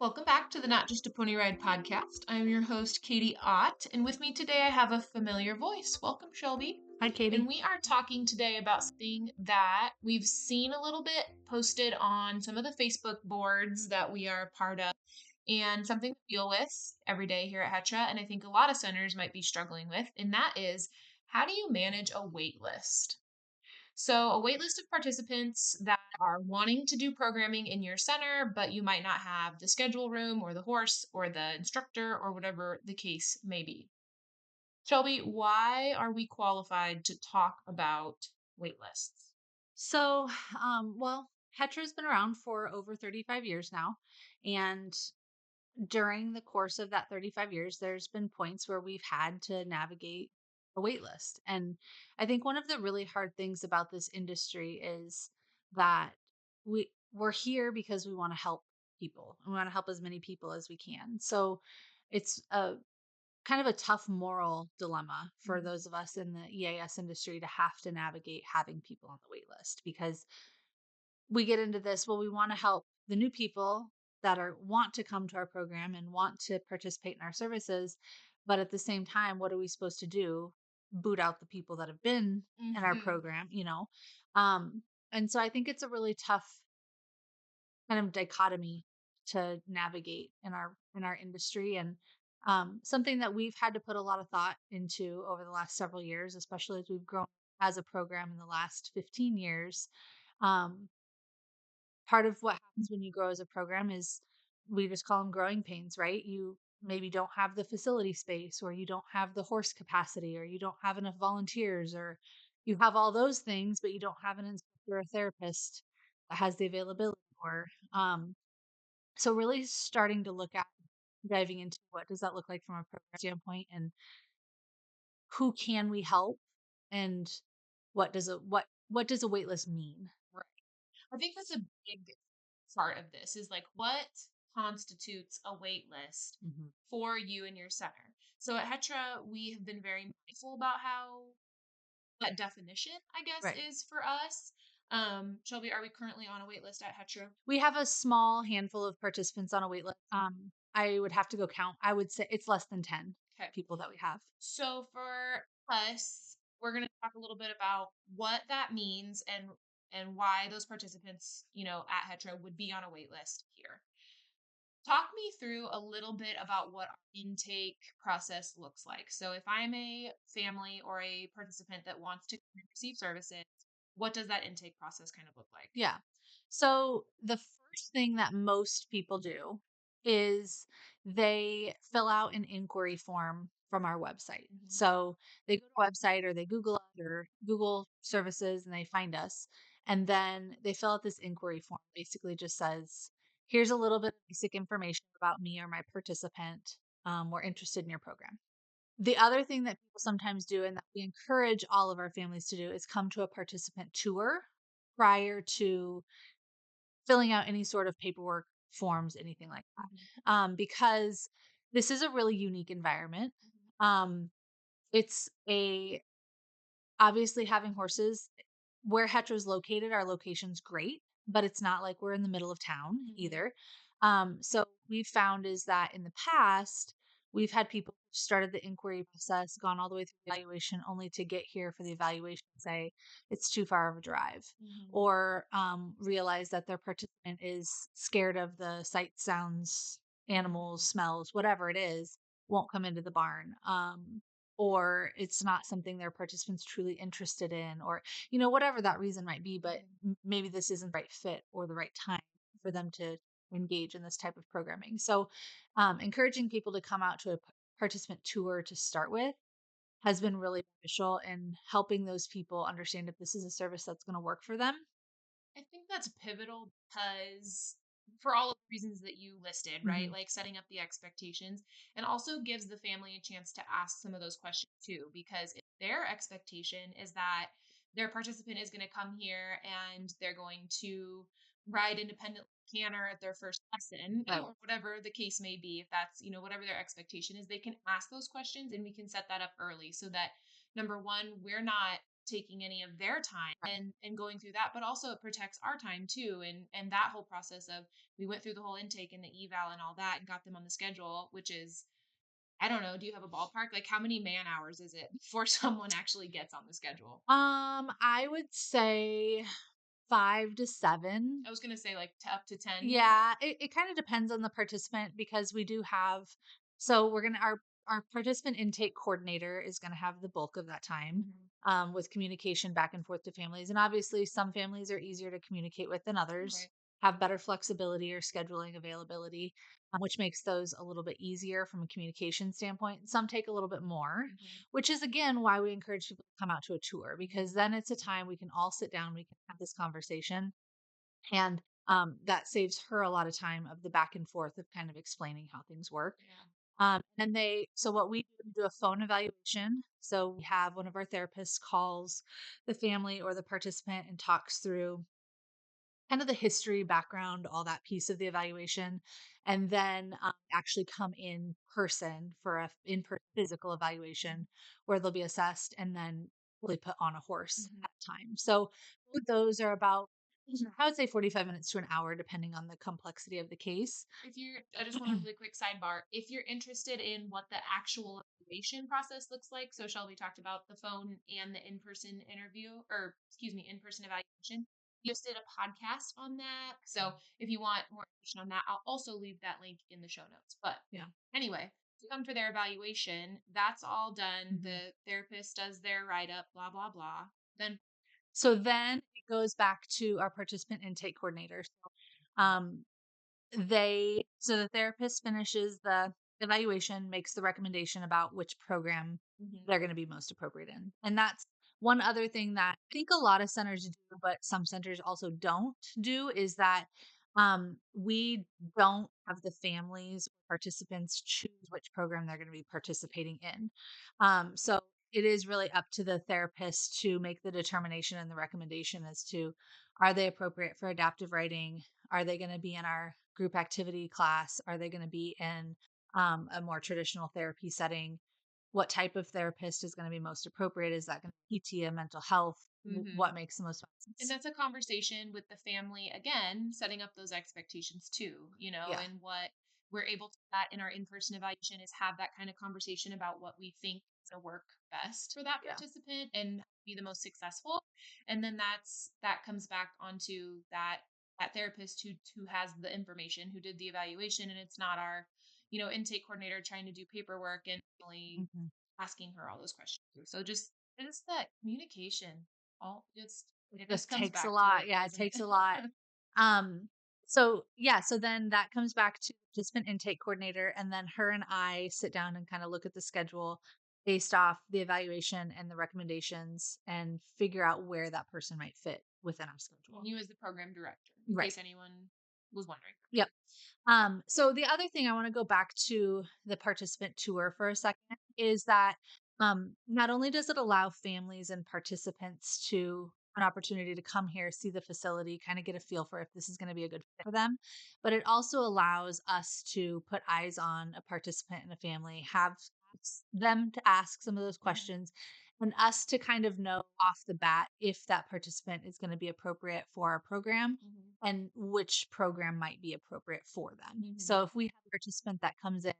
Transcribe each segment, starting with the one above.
Welcome back to the Not Just a Pony Ride podcast. I'm your host, Katie Ott, and with me today I have a familiar voice. Welcome, Shelby. Hi, Katie. And we are talking today about something that we've seen a little bit posted on some of the Facebook boards that we are a part of, and something we deal with every day here at HETRA, and I think a lot of centers might be struggling with, and that is, how do you manage a wait list? So, a wait list of participants that are wanting to do programming in your center, but you might not have the schedule room or the horse or the instructor or whatever the case may be. Shelby, why are we qualified to talk about wait lists? So, HETRA's been around for over 35 years now. And during the course of that 35 years, there's been points where we've had to navigate a wait list. And I think one of the really hard things about this industry is that we're here because we want to help people. We want to help as many people as we can. So it's a kind of a tough moral dilemma for Mhm. those of us in the EAS industry to have to navigate having people on the wait list because we get into this, well, we want to help the new people that are want to come to our program and want to participate in our services, but at the same time, what are we supposed to do? Boot out the people that have been in our Mhm. program. um and so I think it's a really tough kind of dichotomy to navigate in our industry, and something that we've had to put a lot of thought into over the last several years, especially as we've grown as a program in the last 15 years. um, Part of what happens when you grow as a program is we just call them growing pains, right? You maybe don't have the facility space, or you don't have the horse capacity, or you don't have enough volunteers, or you have all those things but you don't have an instructor or therapist that has the availability, or so really starting to look at diving into what does that look like from a program standpoint, and who can we help, and what does a wait list mean? Right. I think that's a big part of this is like what constitutes a wait list Hmm. for you and your center. So at HETRA, we have been very mindful about how what definition, I guess, Right. is for us. Shelby, are we currently on a wait list at HETRA? We have a small handful of participants on a wait list. I would have to go count. I would say it's less than 10 Okay. people that we have. So for us, we're going to talk a little bit about what that means and why those participants, at HETRA would be on a wait list here. Talk me through a little bit about what our intake process looks like. So if I'm a family or a participant that wants to receive services, what does that intake process kind of look like? Yeah. So the first thing that most people do is they fill out an inquiry form from our website. Mhm. So they go to our website, or they Google us, or Google services, and they find us. And then they fill out this inquiry form. Basically just says, here's a little bit of basic information about me or my participant. We're interested in your program. The other thing that people sometimes do, and that we encourage all of our families to do, is come to a participant tour prior to filling out any sort of paperwork, forms, anything like Mhm. that. Because this is a really unique environment. Mhm. Um, it's a obviously having horses where Hetra is located, our location's great, but it's not like we're in the middle of town Mhm. either. So we've found is that in the past, we've had people who started the inquiry process, gone all the way through the evaluation, only to get here for the evaluation and say it's too far of a drive, Mhm. or realize that their participant is scared of the sight, sounds, animals, smells, whatever it is, won't come into the barn. Or it's not something their participants truly interested in, or whatever that reason might be, but Mhm. maybe this isn't the right fit or the right time for them to engage in this type of programming. So encouraging people to come out to a participant tour to start with has been really beneficial in helping those people understand if this is a service that's going to work for them. I think that's pivotal because for all of the reasons that you listed, right? Hmm. Like setting up the expectations and also gives the family a chance to ask some of those questions too. Because if their expectation is that their participant is going to come here and they're going to ride independent canter at their first lesson Right. or whatever the case may be, if that's, whatever their expectation is, they can ask those questions and we can set that up early so that number one, we're not taking any of their time and going through that, but also it protects our time too. And that whole process of we went through the whole intake and the eval and all that and got them on the schedule, which is, I don't know, do you have a ballpark? Like how many man hours is it before someone actually gets on the schedule? I would say 5 to 7. I was gonna say like up to 10. Yeah, it kind of depends on the participant because we do have, so we're gonna our participant intake coordinator is gonna have the bulk of that time, Mhm. with communication back and forth to families. And obviously some families are easier to communicate with than others, Right. have better flexibility or scheduling availability, which makes those a little bit easier from a communication standpoint. Some take a little bit more, Mhm. which is again why we encourage people to come out to a tour, because then it's a time we can all sit down, we can have this conversation, and that saves her a lot of time of the back and forth of kind of explaining how things work. Yeah. And so what we do a phone evaluation. So we have one of our therapists calls the family or the participant and talks through kind of the history, background, all that piece of the evaluation, and then actually come in person for a in-person physical evaluation where they'll be assessed and then really put on a horse Mhm. at a time. So both those are about, I would say, 45 minutes to an hour, depending on the complexity of the case. If you're, I just want a really quick sidebar. If you're interested in what the actual evaluation process looks like, so Shelby talked about the phone and the in-person interview, or excuse me, in-person evaluation. You just did a podcast on that. So if you want more information on that, I'll also leave that link in the show notes. But Yeah. anyway, to come for their evaluation, that's all done. Mhm. The therapist does their write up, blah, blah, blah. Then, So then it goes back to our participant intake coordinator. So, so the therapist finishes the evaluation, makes the recommendation about which program mhm, they're going to be most appropriate in. And that's one other thing that I think a lot of centers do, but some centers also don't do, is that we don't have the families or participants choose which program they're going to be participating in. So it is really up to the therapist to make the determination and the recommendation as to, are they appropriate for adaptive writing? Are they going to be in our group activity class? Are they going to be in a more traditional therapy setting? What type of therapist is going to be most appropriate? Is that going to be PT, a mental health? mhm. What makes the most And sense? that's a conversation with the family, again, setting up those expectations too, Yeah. and what we're able to that in our in-person evaluation is have that kind of conversation about what we think is going to work best for that Yeah. participant and be the most successful. And then that comes back onto that therapist who has the information, who did the evaluation, and it's not our, intake coordinator trying to do paperwork and really Mhm. asking her all those questions. So just that communication all just It it just just comes takes a back to lot. it, Yeah, it doesn't takes it? a lot. Um, so yeah, so then that comes back to participant intake coordinator, and then her and I sit down and kind of look at the schedule based off the evaluation and the recommendations and figure out where that person might fit within our And schedule. you as the program director, in Right. case anyone was wondering. Yep. So the other thing I want to go back to the participant tour for a second is that not only does it allow families and participants to an opportunity to come here, see the facility, kind of get a feel for if this is going to be a good fit for them, but it also allows us to put eyes on a participant and a family, have them to ask some of those Mhm, questions, and us to kind of know off the bat if that participant is going to be appropriate for our program mhm, and which program might be appropriate for them. mhm, So if we have a participant that comes in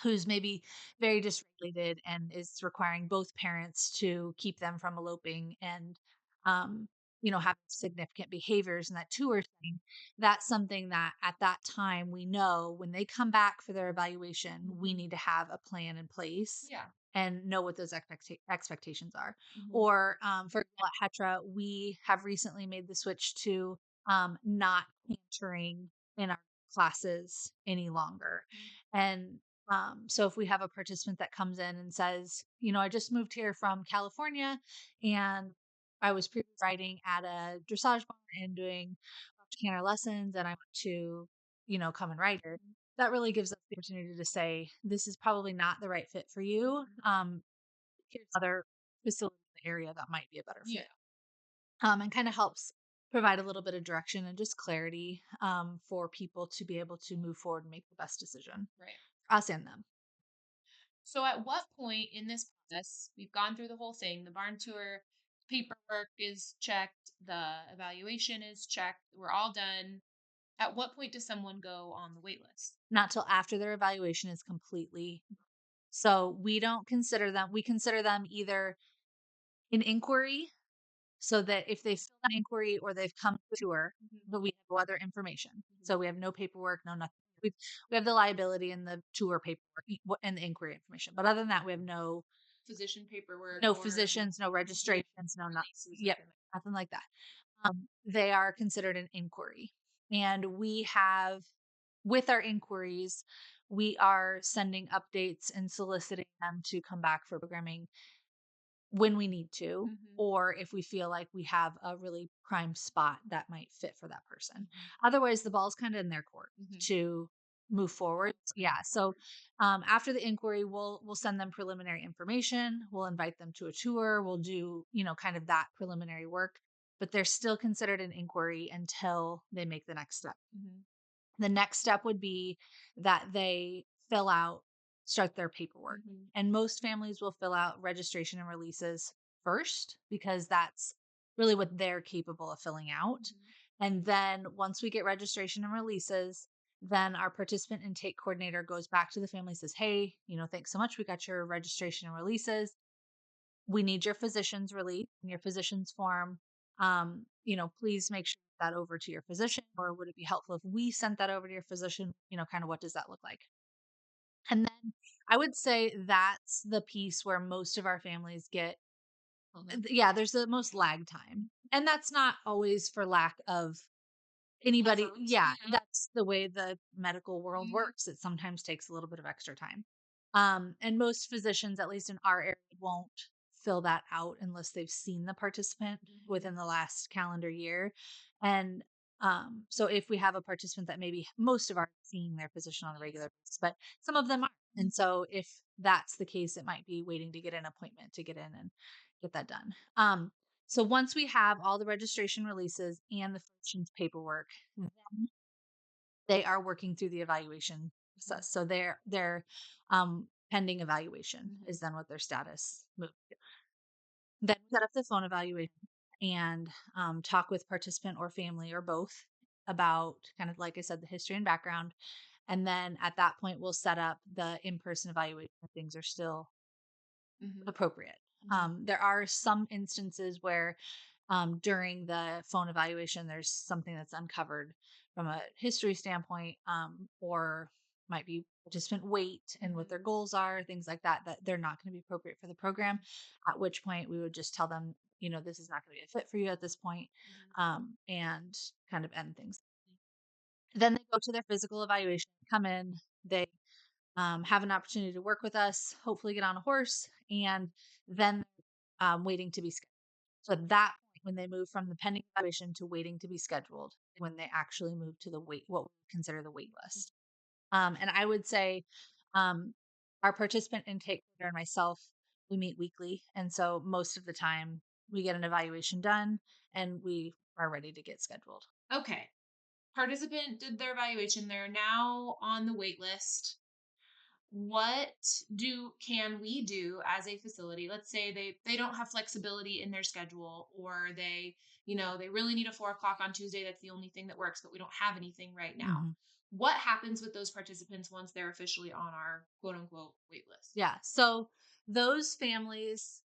who's maybe very dysregulated and is requiring both parents to keep them from eloping and um have significant behaviors in that tour thing, that's something that at that time we know when they come back for their evaluation we mhm. need to have a plan in place Yeah. and know what those expectations are. Mhm, Or for example at HETRA we have recently made the switch to not mentoring in our classes any longer. mhm, And so if we have a participant that comes in and says, I just moved here from California and I was previously riding at a dressage barn and doing canter lessons and I want to, come and ride here. That really gives us the opportunity to say, this is probably not the right fit for you. mhm. Here's other facility in the area that might be a better Yeah, fit. And kind of helps provide a little bit of direction and just clarity for people to be able to move forward and make the best decision, right. us and them. So at what point in this process, we've gone through the whole thing, the barn tour, paperwork is checked, the evaluation is checked, we're all done. At what point does someone go on the wait list? Not till after their evaluation is completely. So we don't consider them, we consider them either an inquiry, so that if they fill an inquiry or they've come to a tour, but we have no other information. So we have no paperwork, no nothing. We have the liability and the tour paperwork and the inquiry information. But other than that, we have Physician paperwork no or physicians, no registrations, no nothing. releases, Yep, nothing like nothing like that. They are considered an inquiry. And we have, with our inquiries, we are sending updates and soliciting them to come back for programming when we need to, Mhm. or if we feel like we have a really prime spot that might fit for that person. Mhm. Otherwise, the ball's kind of in their court Mhm. to move forward. Yeah. So after the inquiry, we'll send them preliminary information. We'll invite them to a tour. We'll do, kind of that preliminary work, but they're still considered an inquiry until they make the next step. Mhm. The next step would be that they start their paperwork. Mhm. And most families will fill out registration and releases first because that's really what they're capable of filling out. Mhm. And then once we get registration and releases, then our participant intake coordinator goes back to the family, says, "Hey, thanks so much. We got your registration and releases. We need your physician's release and your physician's form. Please make sure that over to your physician, or would it be helpful if we sent that over to your physician? Kind of what does that look like?" And then I would say that's the piece where most of our families get, yeah, there's the most lag time. And that's not always for lack of anybody. Effort, Yeah, that's the way the medical world works. It sometimes takes a little bit of extra time. And most physicians, at least in our area, won't fill that out unless they've seen the participant within the last calendar year. And so if we have a participant that maybe most of are seeing their physician on a regular basis, but some of them aren't. And so if that's the case, it might be waiting to get an appointment to get in and get that done. So once we have all the registration releases and the physician's paperwork, then they are working through the evaluation process. So they're pending evaluation is then what their status moved to. Then we set up the phone evaluation and talk with participant or family or both about, kind of like I said, the history and background. And then at that point, we'll set up the in-person evaluation if things are still Mhm. appropriate. There are some instances where during the phone evaluation, there's something that's uncovered from a history standpoint, or might be participant weight and what their goals are, things like that, that they're not going to be appropriate for the program. At which point we would just tell them, this is not going to be a fit for you at this point, and kind of end things. Then they go to their physical evaluation, come in, they have an opportunity to work with us, hopefully get on a horse, and then waiting to be scheduled. So at that point, when they move from the pending evaluation to waiting to be scheduled, when they actually move to the what we consider the wait list. And I would say um, our participant intake coordinator and myself, we meet weekly. And so most of the time we get an evaluation done and we are ready to get scheduled. Okay. Participant did their evaluation. They're now on the wait list. What can we do as a facility? Let's say they don't have flexibility in their schedule, or they really need a 4 o'clock on Tuesday. That's the only thing that works, but we don't have anything right now. Mhm. What happens with those participants once they're officially on our quote unquote wait list? Yeah. So those families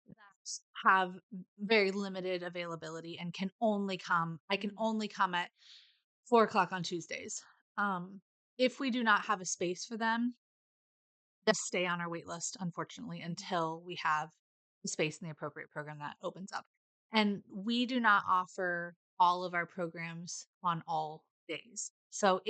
that have very limited availability and I can only come at 4 o'clock on Tuesdays. If we do not have a space for them, just stay on our wait list, unfortunately, until we have the space in the appropriate program that opens up. And we do not offer all of our programs on all days. So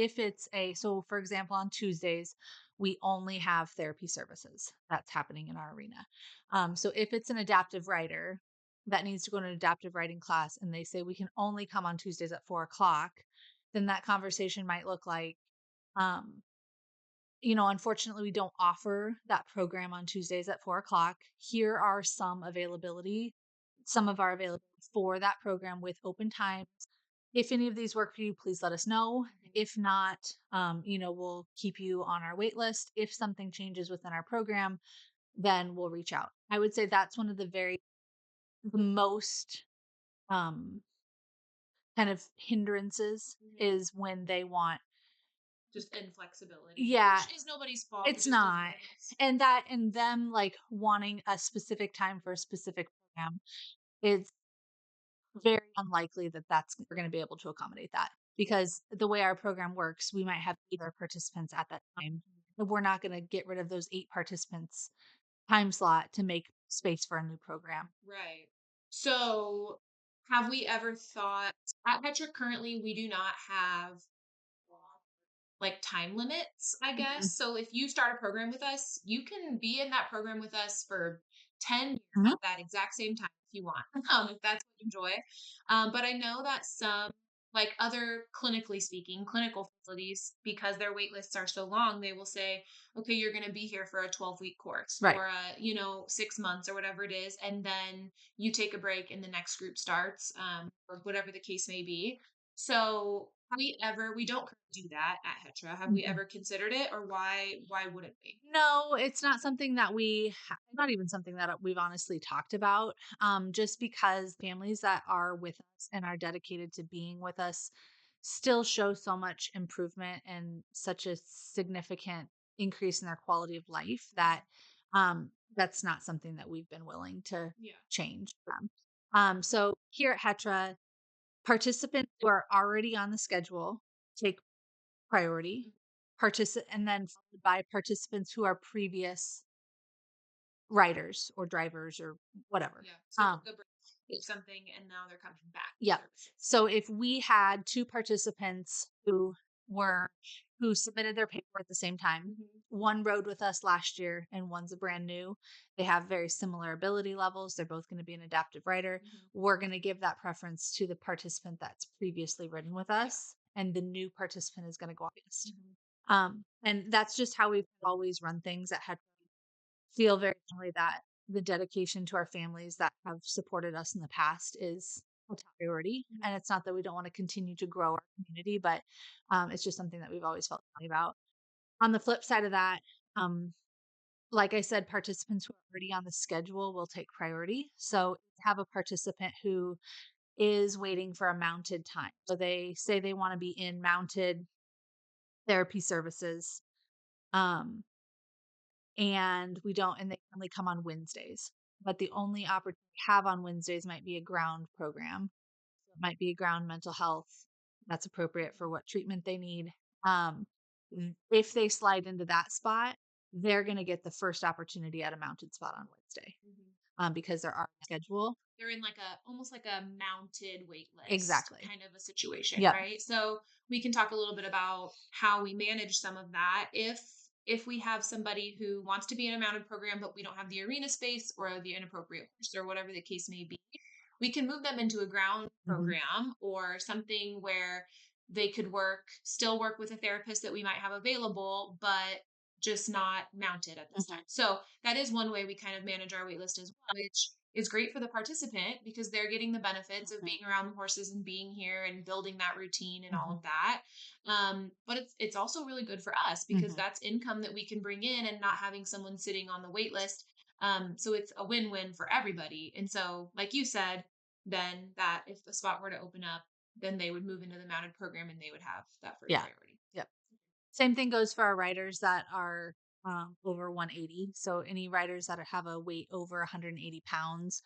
so for example, on Tuesdays, we only have therapy services that's happening in our arena. So if it's an adaptive writer that needs to go to an adaptive writing class and they say we can only come on Tuesdays at 4 o'clock, then that conversation might look like, um, unfortunately, we don't offer that program on Tuesdays at 4 o'clock. Here are some of our availability for that program with open times. If any of these work for you, please let us know. If not, we'll keep you on our wait list. If something changes within our program, then we'll reach out. I would say that's one of the very the most um kind of hindrances Mhm. is when they want. Just inflexibility, Yeah, which is nobody's fault, it it's just is not. what it is. And them like wanting a specific time for a specific program, it's very unlikely that we're going to be able to accommodate that, because the way our program works, we might have 8 participants at that time. And we're not going to get rid of those 8 participants time slot to make space for a new program. Right. So, have we ever thought at Petra currently, we do not have like time limits, I Mhm. guess. So if you start a program with us, you can be in that program with us for 10 years Mhm. at that exact same time if you want, if that's what you enjoy. But I know that some, like other clinically speaking, clinical facilities, because their wait lists are so long, they will say, okay, you're going to be here for a 12-week course Right. or 6 months or whatever it is. And then you take a break and the next group starts, or whatever the case may be. So, we don't currently do that at HETRA. Have we Mhm. ever considered it, or why wouldn't we? No, it's not something that not even something that we've honestly talked about. Just because families that are with us and are dedicated to being with us still show so much improvement and such a significant increase in their quality of life that that's not something that we've been willing to Yeah. change from. So here at HETRA, participants who are already on the schedule take priority, and then followed by participants who are previous riders or drivers or whatever. Yeah. So took a break, did something, and now they're coming back for Yeah. services. So if we had 2 participants were who submitted their paper at the same time, Mhm. one rode with us last year and one's a brand new. They have very similar ability levels. They're both going to be an adaptive rider. Mhm. We're going to give that preference to the participant that's previously ridden with Yeah. us, and the new participant is going to go last. Mhm. And that's just how we've always run things at Head. Feel very strongly that the dedication to our families that have supported us in the past is a top priority. Mhm. And it's not that we don't want to continue to grow our community, but it's just something that we've always felt strongly about. On the flip side of that, um, like I said, participants who are already on the schedule will take priority. So if you have a participant who is waiting for a mounted time. So they say they want to be in mounted therapy services. Um, and they only come on Wednesdays. But the only opportunity we have on Wednesdays might be a ground program. So it might be a ground mental health that's appropriate for what treatment they need. Um, if they slide into that spot, they're going to get the first opportunity at a mounted spot on Wednesday, Mhm. because they're our schedule. They're in like a almost like a mounted wait list Exactly. kind of a situation, Yep. right? So we can talk a little bit about how we manage some of that if we have somebody who wants to be in a mounted program but we don't have the arena space or the inappropriate horse or whatever the case may be, we can move them into a ground Hmm. program or something where they could still work with a therapist that we might have available, but just not mounted at this Hmm. time. So that is one way we kind of manage our wait list as well, which is great for the participant because they're getting the benefits of being around the horses and being here and building that routine and all Hmm. of that. But it's also really good for us because Hmm. that's income that we can bring in and not having someone sitting on the wait list. So it's a win-win for everybody. And so, like you said, then that if the spot were to open up, then they would move into the mounted program and they would have that first Yeah. priority. Yep. Same thing goes for our riders that are over 180. So any riders that have a weight over 180 pounds,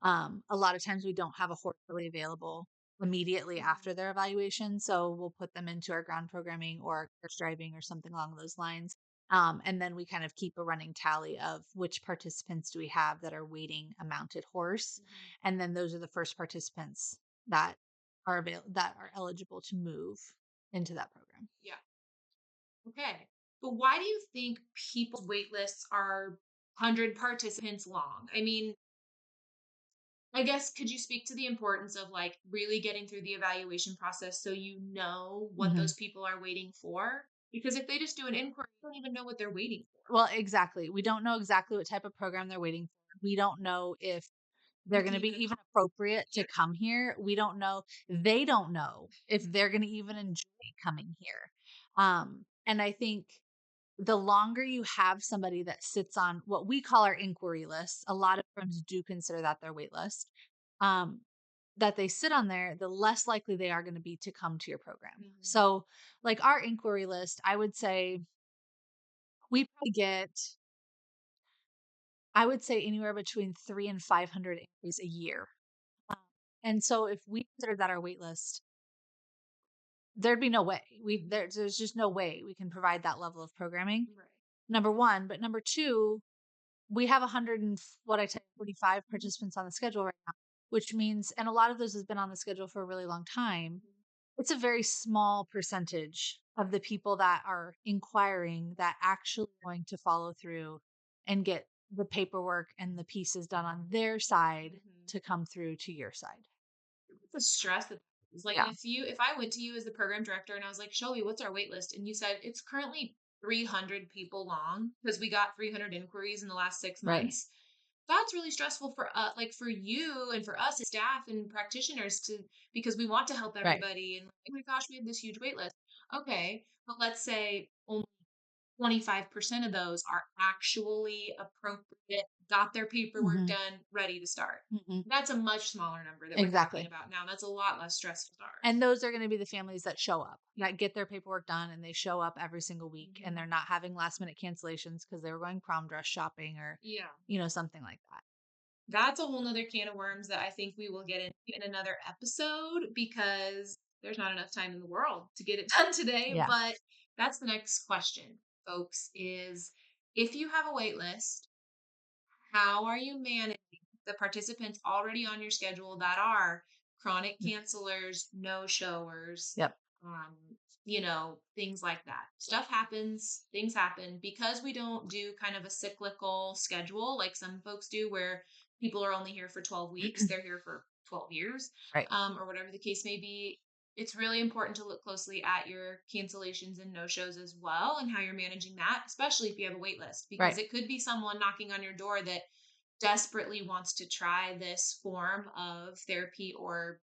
a lot of times we don't have a horse really available immediately Mhm. after their evaluation. So we'll put them into our ground programming or course driving or something along those lines. And then we kind of keep a running tally of which participants do we have that are waiting a mounted horse. Mhm. And then those are the first participants that are eligible to move into that program. Yeah. Okay. But why do you think people's wait lists are 100 participants long? I mean, I guess could you speak to the importance of like really getting through the evaluation process so you know what Mhm. those people are waiting for? Because if they just do an inquiry, you don't even know what they're waiting for. Well, exactly. We don't know exactly what type of program they're waiting for. We don't know if they're It's going to be even even appropriate to yeah. come here. We don't know. They don't know if they're going to even enjoy coming here. And I think the longer you have somebody that sits on what we call our inquiry list, a lot of firms do consider that their wait list, um, that they sit on there, the less likely they are going to be to come to your program. So, like our inquiry list, I would say we probably get, I would say anywhere between 300 and 500 inquiries a year. Um, and so if we consider that our wait list, there'd be no way there's just no way we can provide that level of programming. Right. Number one, but number two, we have 100 and what I tell you, 45 participants on the schedule right now, which means, and a lot of those has been on the schedule for a really long time. It's a very small percentage of the people that are inquiring that actually going to follow through and get the paperwork and the pieces done on their side to come through to your side. The stress that is like, Yeah. and if I went to you as the program director and I was like, Shelby, what's our wait list? And you said it's currently 300 people long because we got 300 inquiries in the last 6 Right. months. That's really stressful for us, like for you and for us as staff and practitioners because we want to help Right. everybody. And oh my gosh, we have this huge wait list. Okay. But let's say only 25% of those are actually appropriate, got their paperwork Mhm. done, ready to start. Mhm. That's a much smaller number that we're talking Exactly. about now. That's a lot less stressful to start. And those are going to be the families that show up, that get their paperwork done and they show up every single week and they're not having last minute cancellations because they were going prom dress shopping or, Yeah. something like that. That's a whole nother can of worms that I think we will get into in another episode because there's not enough time in the world to get it done today. Yeah. But that's the next question, folks, is if you have a wait list, how are you managing the participants already on your schedule that are chronic cancelers, no showers, Yep. um, things like that? Stuff happens, things happen because we don't do kind of a cyclical schedule like some folks do where people are only here for 12 weeks, they're here for 12 years, Right. or whatever the case may be. It's really important to look closely at your cancellations and no shows as well and how you're managing that, especially if you have a wait list, because Right. it could be someone knocking on your door that desperately wants to try this form of therapy or,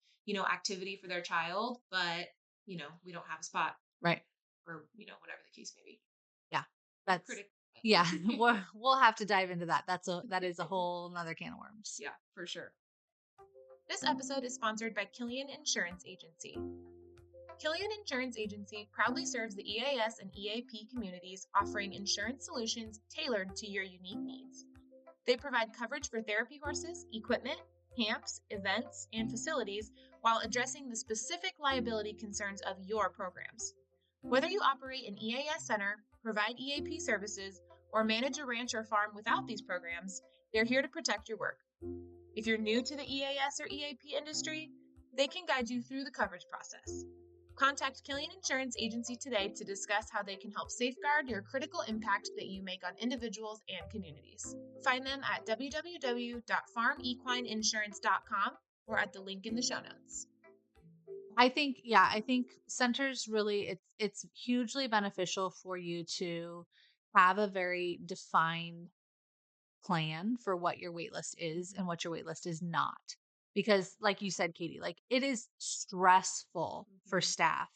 activity for their child, but, we don't have a spot Right. or, whatever the case may be. Yeah. We're That's, critical. yeah. We'll have to dive into that. That is a whole nother can of worms. Yeah, for sure. This episode is sponsored by Killian Insurance Agency. Killian Insurance Agency proudly serves the EAS and EAP communities, offering insurance solutions tailored to your unique needs. They provide coverage for therapy horses, equipment, camps, events, and facilities while addressing the specific liability concerns of your programs. Whether you operate an EAS center, provide EAP services, or manage a ranch or farm without these programs, they're here to protect your work. If you're new to the EAS or EAP industry, they can guide you through the coverage process. Contact Killian Insurance Agency today to discuss how they can help safeguard your critical impact that you make on individuals and communities. Find them at www.farmequineinsurance.com or at the link in the show notes. I think centers really, it's hugely beneficial for you to have a very defined plan for what your wait list is and what your wait list is not. Because like you said, Katie, like it is stressful for staff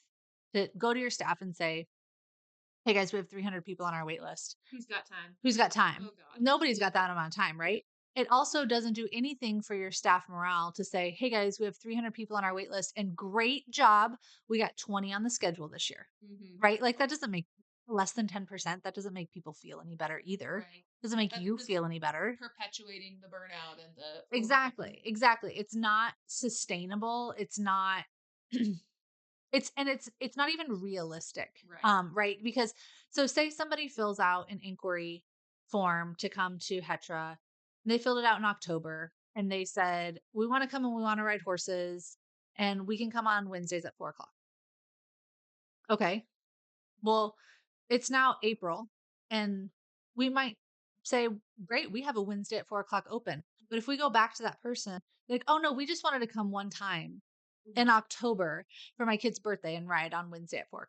to go to your staff and say, hey guys, we have 300 people on our wait list. Who's got time? Who's got time? Oh, God. Nobody's got that amount of time, right? It also doesn't do anything for your staff morale to say, hey guys, we have 300 people on our wait list and great job. We got 20 on the schedule this year, right? Like that doesn't make less than 10%. That doesn't make people feel any better either. Right. Doesn't make you feel any better. Perpetuating the burnout and the Exactly. It's not sustainable. It's not it's not even realistic. Right. Right? Because so say somebody fills out an inquiry form to come to HETRA. They filled it out in October and they said, we want to come and we want to ride horses and we can come on Wednesdays at 4:00. Okay. Well, it's now April and we might say, great, we have a Wednesday at 4:00 open. But if we go back to that person, like, oh no, we just wanted to come one time in October for my kid's birthday and ride on Wednesday at 4:00.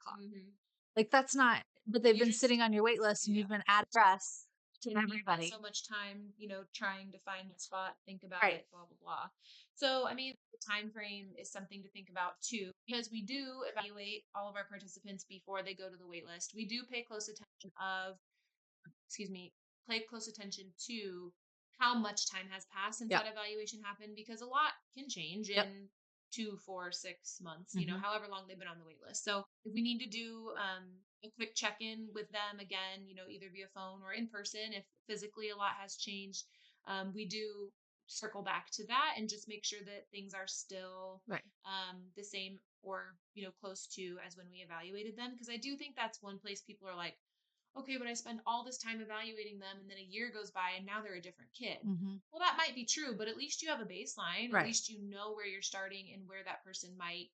Like that's not, but they've been sitting on your wait list and you've been at address to spent everybody. so much time, trying to find a spot, think about Right. it, blah blah blah. So, I mean, the time frame is something to think about too, because we do evaluate all of our participants before they go to the wait list. We do pay close attention of excuse me, pay close attention to how much time has passed since Yep. that evaluation happened, because a lot can change Yep. in 2, 4, 6 months, Hmm. however long they've been on the wait list. So if we need to do a quick check in with them again, either via phone or in person, if physically a lot has changed, we do circle back to that and just make sure that things are still Right. the same or close to as when we evaluated them, because I do think that's one place people are like, okay, but I spend all this time evaluating them and then a year goes by and now they're a different kid. Hmm. Well, that might be true, but at least you have a baseline. At Right. least you know where you're starting and where that person might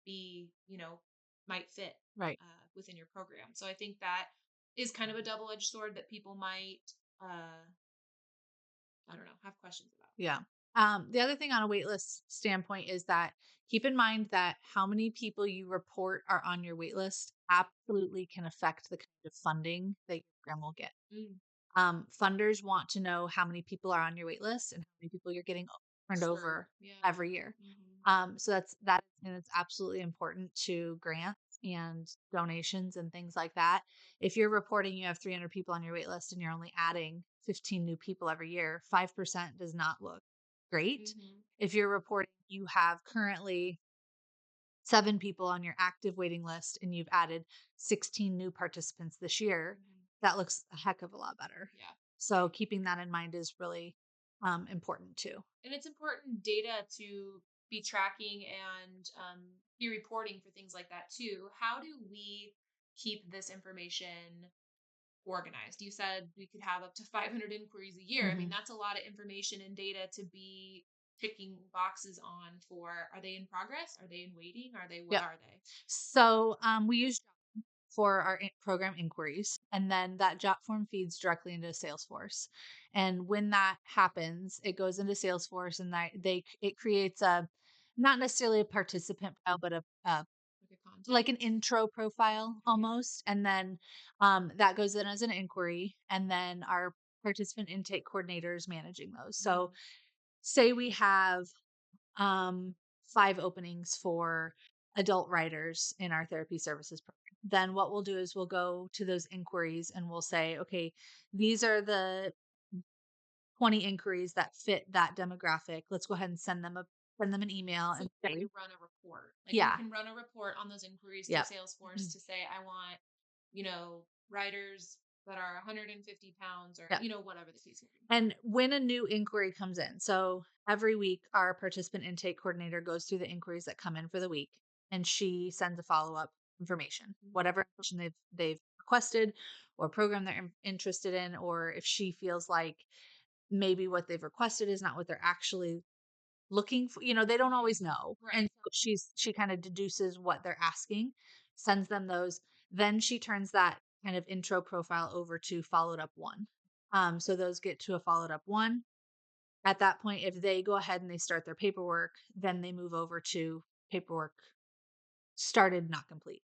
be, might fit Right. within your program. So I think that is kind of a double edged sword that people might, I don't know, have questions about. Yeah. The other thing on a waitlist standpoint is that keep in mind that how many people you report are on your waitlist absolutely can affect the kind of funding that your program will get. Mm, Funders want to know how many people are on your wait list and how many people you're getting turned sure. over Yeah. every year. Hmm. So that and it's absolutely important to grants and donations and things like that. If you're reporting you have 300 people on your wait list and you're only adding 15 new people every year, 5% does not look great. Hmm. If you're reporting you have currently 7 people on your active waiting list and you've added 16 new participants this year, Hmm. that looks a heck of a lot better. Yeah. So keeping that in mind is really important too. And it's important data to be tracking and be reporting for things like that too. How do we keep this information organized? You said we could have up to 500 inquiries a year. I mean, Hmm. that's a lot of information and data to be ticking boxes on for. Are they in progress? Are they in waiting? Are they, what Yep. are they? So we use for our program inquiries, and then that job form feeds directly into Salesforce. And when that happens, it goes into Salesforce, and it creates a not necessarily a participant file, but a Like a contact? like an intro profile Okay. almost. And then that goes in as an inquiry. And then our participant intake coordinator is managing those. So Mhm. say we have 5 openings for adult writers in our therapy services program. Then what we'll do is we'll go to those inquiries and we'll say, okay, these are the 20 inquiries that fit that demographic. Let's go ahead and send them an email So and that say, you run a report. Like we yeah, can run a report on those inquiries to yep. Salesforce to say, I want, writers that are 150 pounds or, Yep. whatever the case may be. And when a new inquiry comes in, so every week our participant intake coordinator goes through the inquiries that come in for the week and she sends a follow-up information, Mhm. whatever information they've requested or program they're interested in, or if she feels like maybe what they've requested is not what they're actually looking for, they don't always know. Right. And so she kind of deduces what they're asking, sends them those, then she turns that kind of intro profile over to followed up one. So those get to a followed up one. At that point, if they go ahead and they start their paperwork, then they move over to paperwork started, not complete.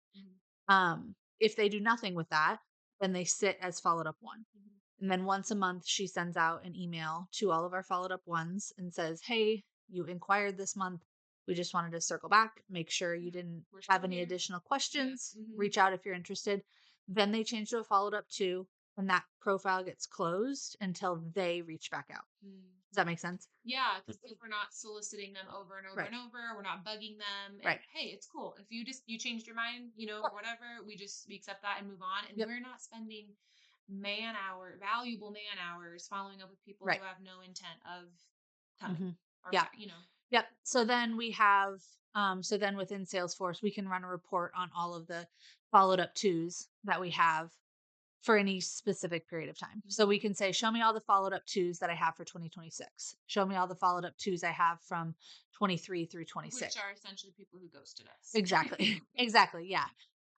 Mhm. If they do nothing with that, then they sit as followed up one. Mhm. And then once a month, she sends out an email to all of our followed up ones and says, hey, you inquired this month. We just wanted to circle back, make sure you Yeah. didn't We're have still any here. additional Yeah. questions. Hmm. Reach out if you're interested. Then they change to a followed up two, and that profile gets closed until they reach back out. Does that make sense? Yeah, because if we're not soliciting them over and over Right. and over, we're not bugging them. And Right. hey, it's cool. If you changed your mind, or whatever, we accept that and move on. And Yep. we're not spending valuable man hours following up with people Right. who have no intent of coming Hmm. or Yeah. back. Yep. So then we have, so then within Salesforce, we can run a report on all of the followed up twos that we have for any specific period of time. So we Mhm. can say, show me all the followed up twos that I have for 2026. Show me all the followed up twos I have from 23 through Which 26. are essentially people who ghosted us. Exactly. Exactly. Yeah.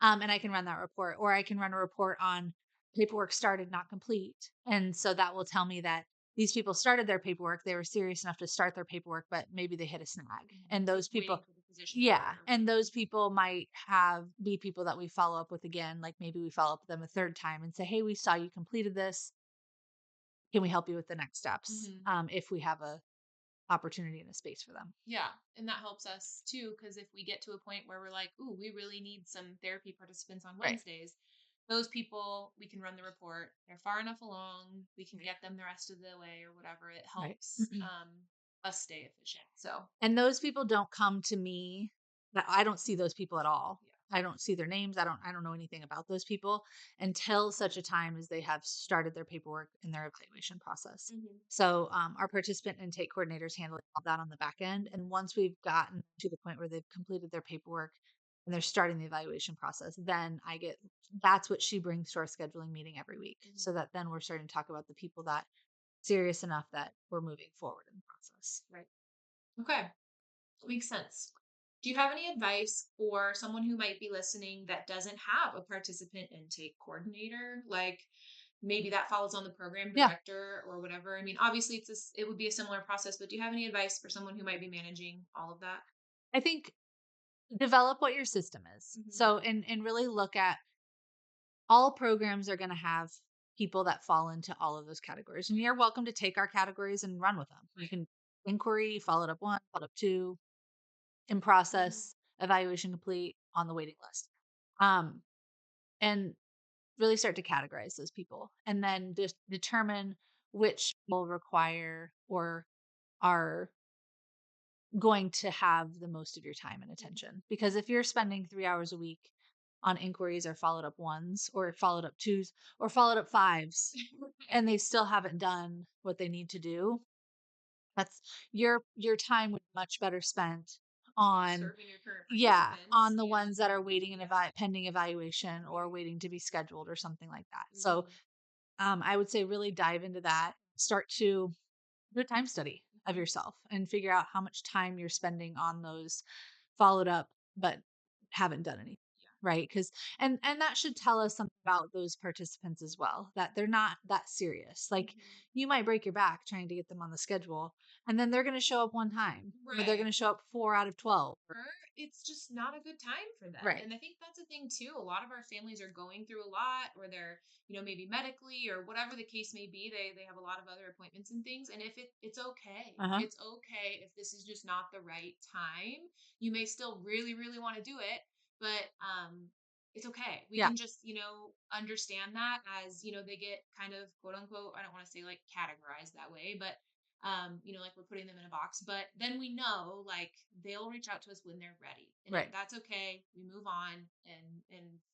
And I can run that report, or I can run a report on paperwork started, not complete. And so that will tell me that these people started their paperwork. They were serious enough to start their paperwork, but maybe they hit a snag. And Like those waiting people, for the position yeah. board or And whatever. those people might be people that we follow up with again. Like maybe we follow up with them a third time and say, hey, we saw you completed this. can we help you with the next steps? Mhm. If we have a opportunity and a space for them. Yeah, and that helps us too, because if we get to a point where we're like, "Ooh, we really need some therapy participants on Right. Wednesdays," those people, we can run the report. They're far enough along, we can get them the rest of the way or whatever. It Right. helps us stay efficient. So, And those people don't come to me. I don't see those people at all. yeah. I don't see their names. I don't know anything about those people until such a time as they have started their paperwork and their evaluation process. Mhm. So our participant intake coordinators handle all that on the back end. And once we've gotten to the point where they've completed their paperwork and they're starting the evaluation process, then that's what she brings to our scheduling meeting every week. Mhm. So that then we're starting to talk about the people that serious enough that we're moving forward in the process. Right. Okay. Makes sense. Do you have any advice for someone who might be listening that doesn't have a participant intake coordinator? Like maybe that falls on the program Yeah. director or whatever. I mean, obviously it would be a similar process, but do you have any advice for someone who might be managing all of that? I think develop what your system is. Mhm. So, and really look at all programs are going to have people that fall into all of those categories. And you're welcome to take our categories and run with them. You Right. can inquiry, followed up one, followed up two, in Mhm. process, evaluation complete, on the waiting list. Um, and really start to categorize those people and then just determine which will require or are going to have the most of your time and Mhm. attention. Because if you're spending 3 hours a week on inquiries or followed up ones or followed up twos or followed up fives Right. and they still haven't done what they need to do, that's your time would be much better spent on, Serving your current yeah, on participants the ones that and are waiting in yeah. pending evaluation or Right. waiting to be scheduled or something like that. So Mhm. I would say really dive into that. Start to do a time study of Mhm. yourself and figure out how much time you're spending on those followed up but haven't done anything, Yeah. right? Because and that should tell us something about those participants as well, that they're not that serious. Like Mhm. you might break your back trying to get them on the schedule and then they're going to show up one time or they're going Right. to show up 4 out of 12. Or it's just not a good time for them. Right. And I think that's a thing too. A lot of our families are going through a lot or they're, maybe medically or whatever the case may be. They have a lot of other appointments and things. And if it's okay. Uh-huh. It's okay if this is just not the right time. You may still really, really want to do it, but it's okay. We Yeah. can just, understand that as, they get kind of quote unquote, I don't want to say like categorized that way, but like we're putting them in a box, but then we know like they'll reach out to us when they're ready, and Right. that's okay. We move on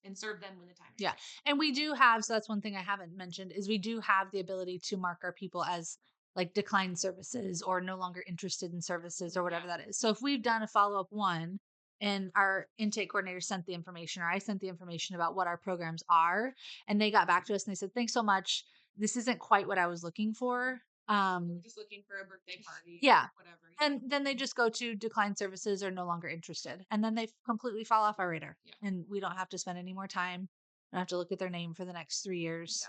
and serve them when the time is Yeah. right. And we do have, so that's one thing I haven't mentioned, is we do have the ability to mark our people as like declined services or no longer interested in services or whatever Yeah. that is. So if we've done a follow up one and our intake coordinator sent the information or I sent the information about what our programs are and they got back to us and they said, thanks so much. This isn't quite what I was looking for. We're just looking for a birthday party Yeah. or whatever. And then they just go to decline services or no longer interested. And then they completely fall off our radar. Yeah. And we don't have to spend any more time. I don't have to look at their name for the next 3 years.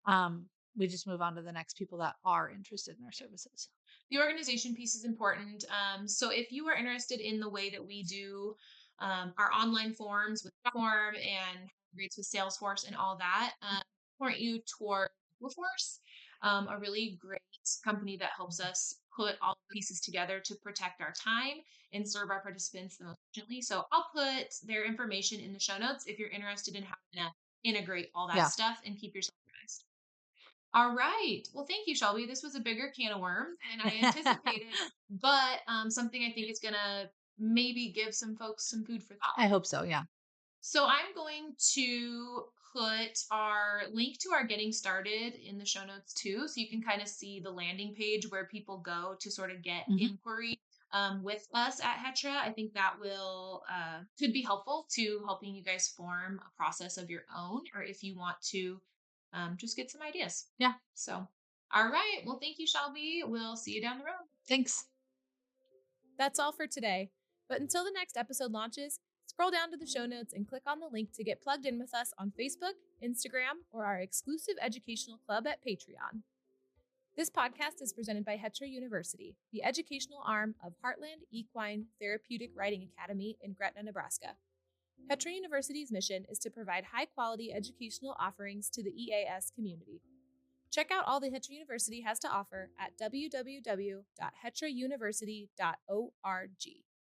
Yeah. We just move on to the next people that are interested in our services. The organization piece is important. So if you are interested in the way that we do our online forms with form and rates with Salesforce and all that, point you toward Force, a really great company that helps us put all the pieces together to protect our time and serve our participants the most efficiently. So I'll put their information in the show notes if you're interested in how to integrate all that Yeah. stuff and keep yourself organized. All right. Well, thank you, Shelby. This was a bigger can of worms than I anticipated, but something I think is going to maybe give some folks some food for thought. I hope so. Yeah. So I'm going to put our link to our getting started in the show notes too. So you can kind of see the landing page where people go to sort of get Hmm. inquiry with us at HETRA. I think that will could be helpful to helping you guys form a process of your own, or if you want to just get some ideas. Yeah. So, all right. Well, thank you, Shelby. We'll see you down the road. Thanks. That's all for today. But until the next episode launches, scroll down to the show notes and click on the link to get plugged in with us on Facebook, Instagram, or our exclusive educational club at Patreon. This podcast is presented by HETRA University, the educational arm of Heartland Equine Therapeutic Riding Academy in Gretna, Nebraska. HETRA University's mission is to provide high-quality educational offerings to the EAS community. Check out all the HETRA University has to offer at www.hetrauniversity.org.